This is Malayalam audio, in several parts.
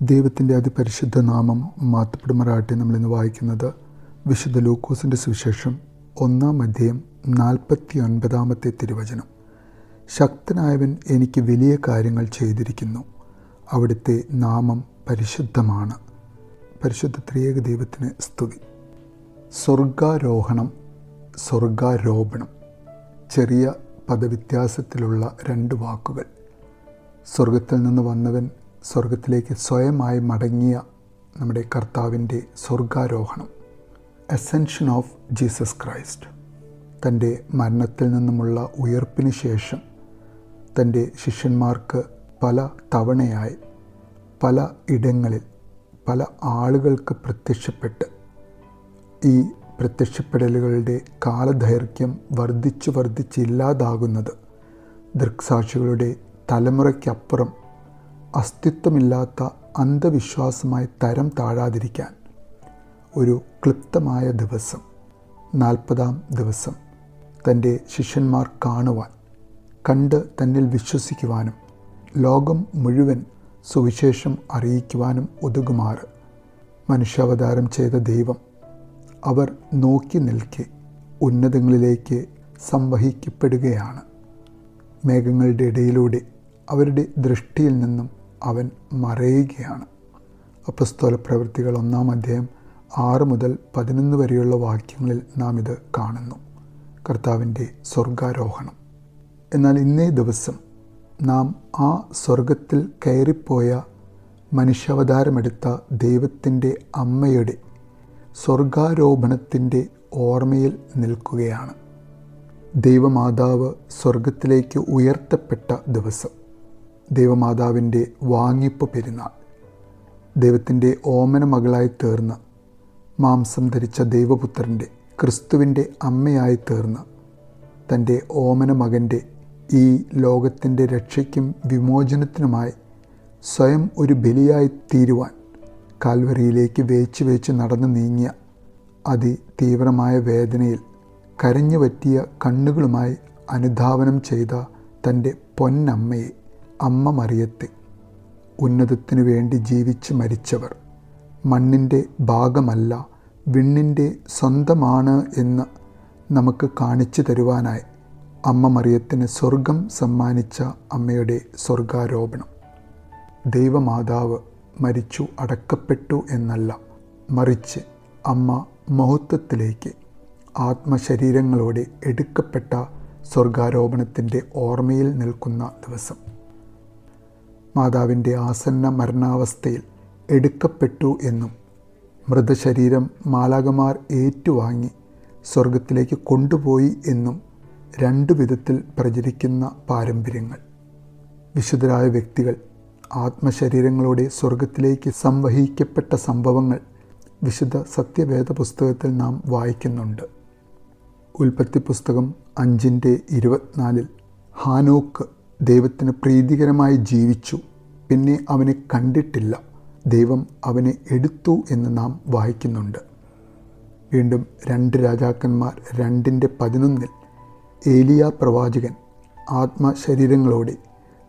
ദൈവത്തിൻ്റെ അതിപരിശുദ്ധ നാമം മാത്തപ്പെടുമാറാട്ടെ. നമ്മളിന്ന് വായിക്കുന്നത് വിശുദ്ധ ലൂക്കോസിൻ്റെ സുവിശേഷം 1-ാം അധ്യായം 49-ാമത്തെ തിരുവചനം. ശക്തനായവൻ എനിക്ക് വലിയ കാര്യങ്ങൾ ചെയ്തിരിക്കുന്നു, അവിടുത്തെ നാമം പരിശുദ്ധമാണ്. പരിശുദ്ധ ത്രിയേക ദൈവത്തിന് സ്തുതി. സ്വർഗാരോഹണം, സ്വർഗാരോപണം, ചെറിയ പദവ്യത്യാസത്തിലുള്ള രണ്ട് വാക്കുകൾ. സ്വർഗത്തിൽ നിന്ന് വന്നവൻ സ്വർഗത്തിലേക്ക് സ്വയമായി മടങ്ങിയ നമ്മുടെ കർത്താവിൻ്റെ സ്വർഗാരോഹണം, അസെൻഷൻ ഓഫ് ജീസസ് ക്രൈസ്റ്റ്. തൻ്റെ മരണത്തിൽ നിന്നുമുള്ള ഉയർപ്പിന് ശേഷം തൻ്റെ ശിഷ്യന്മാർക്ക് പല തവണയായി പല ഇടങ്ങളിൽ പല ആളുകൾക്ക് പ്രത്യക്ഷപ്പെട്ട് ഈ പ്രത്യക്ഷപ്പെടലുകളുടെ കാലദൈർഘ്യം വർദ്ധിച്ചില്ലാതാകുന്നത് ദൃക്സാക്ഷികളുടെ തലമുറയ്ക്കപ്പുറം അസ്തിത്വമില്ലാത്ത അന്ധവിശ്വാസമായി തരം താഴാതിരിക്കാൻ ഒരു ക്ലിപ്തമായ ദിവസം, 40-ാം ദിവസം, തൻ്റെ ശിഷ്യന്മാർ കാണുവാൻ, കണ്ട് തന്നിൽ വിശ്വസിക്കുവാനും ലോകം മുഴുവൻ സുവിശേഷം അറിയിക്കുവാനും ഉതകുമാറ് മനുഷ്യാവതാരം ചെയ്ത ദൈവം അവർ നോക്കി നിൽക്കെ ഉന്നതങ്ങളിലേക്ക് സംവഹിക്കപ്പെടുകയാണ്. മേഘങ്ങളുടെ ഇടയിലൂടെ അവരുടെ ദൃഷ്ടിയിൽ നിന്നും അവൻ മറയുകയാണ്. അപ്പസ്തോല പ്രവൃത്തികൾ 1-ാം അധ്യായം 6 മുതൽ 11 വരെയുള്ള വാക്യങ്ങളിൽ നാം ഇത് കാണുന്നു, കർത്താവിൻ്റെ സ്വർഗാരോഹണം. എന്നാൽ ഇന്നേ ദിവസം നാം ആ സ്വർഗത്തിൽ കയറിപ്പോയ മനുഷ്യാവതാരമെടുത്ത ദൈവത്തിൻ്റെ അമ്മയുടെ സ്വർഗാരോപണത്തിൻ്റെ ഓർമ്മയിൽ നിൽക്കുകയാണ്. ദൈവമാതാവ് സ്വർഗത്തിലേക്ക് ഉയർത്തപ്പെട്ട ദിവസം, ദൈവമാതാവിൻ്റെ വാങ്ങിപ്പ് പെരുന്നാൾ, ദൈവത്തിൻ്റെ ഓമന മകളായി തീർന്ന് മാംസം ധരിച്ച ദൈവപുത്രൻ്റെ ക്രിസ്തുവിൻ്റെ അമ്മയായി തീർന്ന് തൻ്റെ ഓമന മകൻ്റെ ഈ ലോകത്തിൻ്റെ രക്ഷയ്ക്കും വിമോചനത്തിനുമായി സ്വയം ഒരു ബലിയായി തീരുവാൻ കാൽവരിയിലേക്ക് വേച്ച് നടന്നു നീങ്ങിയ അതിതീവ്രമായ വേദനയിൽ കരഞ്ഞു പറ്റിയ കണ്ണുകളുമായി അനുധാവനം ചെയ്ത തൻ്റെ പൊന്നമ്മയെ, അമ്മ മറിയത്തെ, ഉന്നതത്തിനു വേണ്ടി ജീവിച്ച് മരിച്ചവർ, മണ്ണിൻ്റെ ഭാഗമല്ല വിണ്ണിൻ്റെ സ്വന്തമാണ് എന്ന് നമുക്ക് കാണിച്ചു തരുവാനായി അമ്മ മറിയത്തിന് സ്വർഗം സമ്മാനിച്ച അമ്മയുടെ സ്വർഗാരോപണം. ദൈവമാതാവ് മരിച്ചു അടക്കപ്പെട്ടു എന്നല്ല, മറിച്ച് അമ്മ മഹത്വത്തിലേക്ക് ആത്മശരീരങ്ങളോടെ എടുക്കപ്പെട്ട സ്വർഗാരോപണത്തിൻ്റെ ഓർമ്മയിൽ നിൽക്കുന്ന ദിവസം. മാതാവിൻ്റെ ആസന്ന മരണാവസ്ഥയിൽ എടുക്കപ്പെട്ടു എന്നും മൃതശരീരം മാലാഖമാർ ഏറ്റുവാങ്ങി സ്വർഗത്തിലേക്ക് കൊണ്ടുപോയി എന്നും രണ്ടു വിധത്തിൽ പ്രചരിക്കുന്ന പാരമ്പര്യങ്ങൾ. വിശുദ്ധരായ വ്യക്തികൾ ആത്മശരീരങ്ങളോടെ സ്വർഗത്തിലേക്ക് സംവഹിക്കപ്പെട്ട സംഭവങ്ങൾ വിശുദ്ധ സത്യവേദ പുസ്തകത്തിൽ നാം വായിക്കുന്നുണ്ട്. ഉൽപ്പത്തി പുസ്തകം 5:24 ഹാനോക്ക് ദൈവത്തിന് പ്രീതികരമായി ജീവിച്ചു, പിന്നെ അവനെ കണ്ടിട്ടില്ല, ദൈവം അവനെ എടുത്തു എന്ന് നാം വായിക്കുന്നുണ്ട്. വീണ്ടും 2 രാജാക്കന്മാർ 2:11 ഏലിയ പ്രവാചകൻ ആത്മശരീരങ്ങളോടെ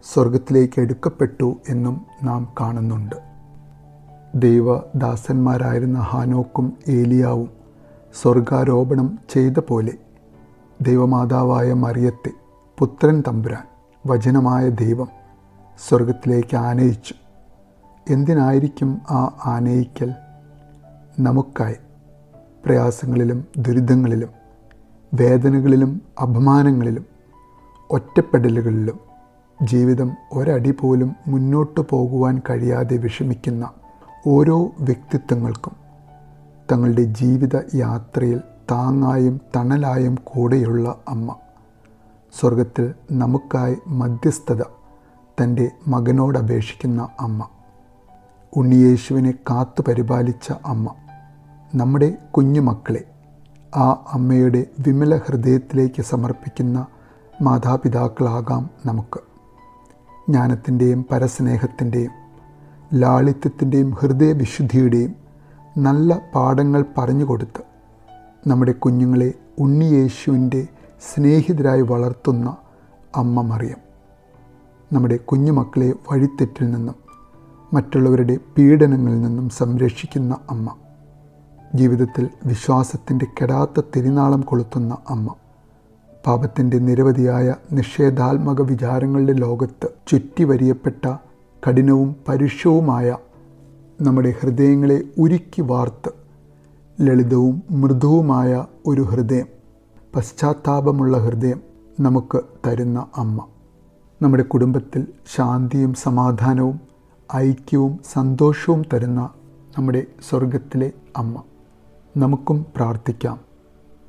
സ്വർഗത്തിലേക്ക് എടുക്കപ്പെട്ടു എന്നും നാം കാണുന്നുണ്ട്. ദൈവദാസന്മാരായിരുന്ന ഹാനോക്കും ഏലിയാവും സ്വർഗാരോപണം ചെയ്ത പോലെ ദൈവമാതാവായ മറിയത്തെ പുത്രൻ തമ്പുരാൻ, വചനമായ ദൈവം, സ്വർഗത്തിലേക്ക് ആനയിച്ചു. എന്തിനായിരിക്കും ആ ആനയിക്കൽ? നമുക്കായി പ്രയാസങ്ങളിലും ദുരിതങ്ങളിലും വേദനകളിലും അപമാനങ്ങളിലും ഒറ്റപ്പെടലുകളിലും ജീവിതം ഒരടി പോലും മുന്നോട്ടു പോകുവാൻ കഴിയാതെ വിഷമിക്കുന്ന ഓരോ വ്യക്തിത്വങ്ങൾക്കും തങ്ങളുടെ ജീവിത യാത്രയിൽ താങ്ങായും തണലായും കൂടെയുള്ള അമ്മ, സ്വർഗത്തിൽ നമുക്കായി മധ്യസ്ഥത തൻ്റെ മകനോടപേക്ഷിക്കുന്ന അമ്മ, ഉണ്ണിയേശുവിനെ കാത്തു പരിപാലിച്ച അമ്മ, നമ്മുടെ കുഞ്ഞുമക്കളെ ആ അമ്മയുടെ വിമല ഹൃദയത്തിലേക്ക് സമർപ്പിക്കുന്ന മാതാപിതാക്കളാകാം നമുക്ക്. ജ്ഞാനത്തിൻ്റെയും പരസ്നേഹത്തിൻ്റെയും ലാളിത്യത്തിൻ്റെയും ഹൃദയവിശുദ്ധിയുടെയും നല്ല പാഠങ്ങൾ പറഞ്ഞു കൊടുത്ത് നമ്മുടെ കുഞ്ഞുങ്ങളെ ഉണ്ണിയേശുവിൻ്റെ സ്നേഹിതരായി വളർത്തുന്ന അമ്മ മറിയം, നമ്മുടെ കുഞ്ഞുമക്കളെ വഴിത്തെറ്റിൽ നിന്നും മറ്റുള്ളവരുടെ പീഡനങ്ങളിൽ നിന്നും സംരക്ഷിക്കുന്ന അമ്മ, ജീവിതത്തിൽ വിശ്വാസത്തിൻ്റെ കെടാത്ത തിരിനാളം കൊളുത്തുന്ന അമ്മ, പാപത്തിൻ്റെ നിരവധിയായ നിഷേധാത്മക വിചാരങ്ങളുടെ ലോകത്ത് ചുറ്റിവരിയപ്പെട്ട കഠിനവും പരുഷവുമായ നമ്മുടെ ഹൃദയങ്ങളെ ഉരുക്കി വാർത്ത് ലളിതവും മൃദുവുമായ ഒരു ഹൃദയം, പശ്ചാത്താപമുള്ള ഹൃദയം നമുക്ക് തരുന്ന അമ്മ, നമ്മുടെ കുടുംബത്തിൽ ശാന്തിയും സമാധാനവും ഐക്യവും സന്തോഷവും തരുന്ന നമ്മുടെ സ്വർഗത്തിലെ അമ്മ. നമുക്കും പ്രാർത്ഥിക്കാം.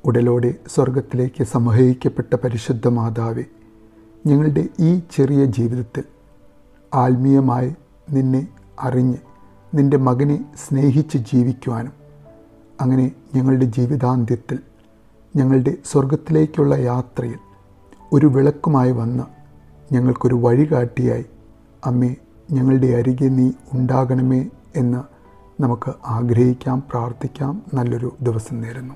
ഉടലോടെ സ്വർഗത്തിലേക്ക് സമൂഹിക്കപ്പെട്ട പരിശുദ്ധ മാതാവേ, ഞങ്ങളുടെ ഈ ചെറിയ ജീവിതത്തിൽ ആത്മീയമായി നിന്നെ അറിഞ്ഞ് നിൻ്റെ മകനെ സ്നേഹിച്ച് ജീവിക്കുവാനും അങ്ങനെ ഞങ്ങളുടെ ജീവിതാന്ത്യത്തിൽ ഞങ്ങളുടെ സ്വർഗത്തിലേക്കുള്ള യാത്രയിൽ ഒരു വിളക്കുമായി വന്ന് ഞങ്ങൾക്കൊരു വഴികാട്ടിയായി അമ്മേ ഞങ്ങളുടെ അരികെ നീ ഉണ്ടാകണമേ എന്ന് നമുക്ക് ആഗ്രഹിക്കാം, പ്രാർത്ഥിക്കാം. നല്ലൊരു ദിവസം നേരുന്നു.